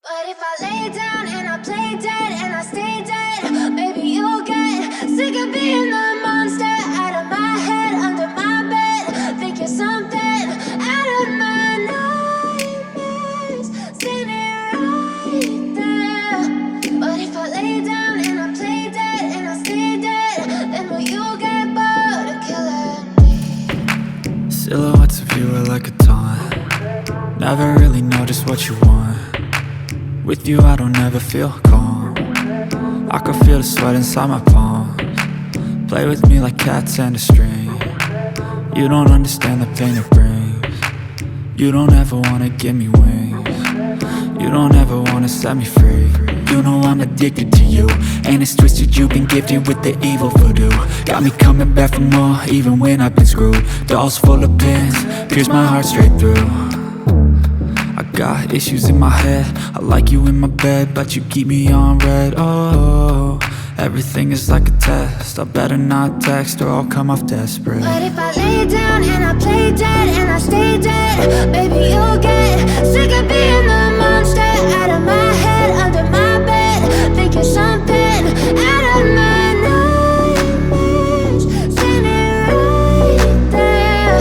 But if I lay down and I play dead and I stay dead, maybe you'll get sick of being the monster out of my head, under my bed. Think you're something out of my nightmares, standing right there. But if I lay down and I play dead and I stay dead, then will you get bored of killing me? Silhouettes of you are like a taunt. Never really know just what you want. With you I don't ever feel calm. I can feel the sweat inside my palms. Play with me like cats and a string. You don't understand the pain it brings. You don't ever wanna give me wings. You don't ever wanna set me free. You know I'm addicted to you, and it's twisted, you've been gifted with the evil voodoo. Got me coming back for more, even when I've been screwed. Dolls full of pins, pierce my heart straight through. I got issues in my head, I like you in my bed, but you keep me on red. Oh, everything is like a test. I better not text or I'll come off desperate. But if I lay down and I play dead and I stay dead, baby you'll get sick of being the monster out of my head, under my bed. Think you're something out of my nightmares, standing right there.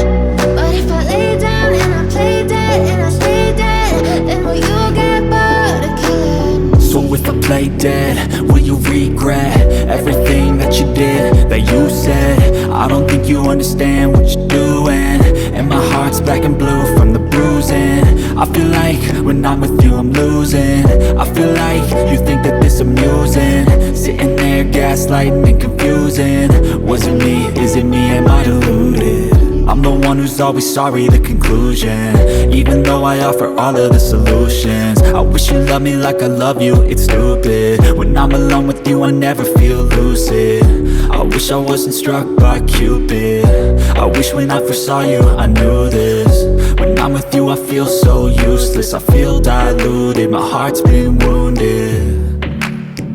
But if I lay down and I play dead and I stay dead, then will you get bored of killing me? So if I play dead, will you regret everything that you did, that you said? I don't think you understand what you're doing, and my heart's black and blue from the bruising. I feel like when I'm with you I'm losing. I feel like you think that this amusing, sitting there gaslighting and confusing. Was it me? Is it me? Am I deluded? I'm the one who's always sorry, the conclusion, even though I offer all of the solutions. I wish you loved me like I love you, it's stupid. When I'm alone with you I never feel lucid. I wish I wasn't struck by Cupid. I wish when I first saw you I knew this. When I'm with you I feel so useless, I feel diluted, my heart's been wounded.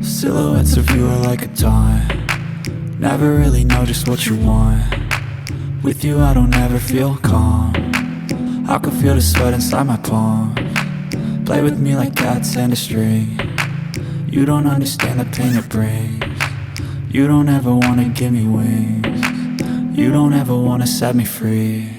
Silhouettes of you are like a taunt. Never really know just what you want. With you I don't ever feel calm. I can feel the sweat inside my palms. Play with me like cats and a string. You don't understand the pain it brings. You don't ever wanna give me wings. You don't ever wanna set me free.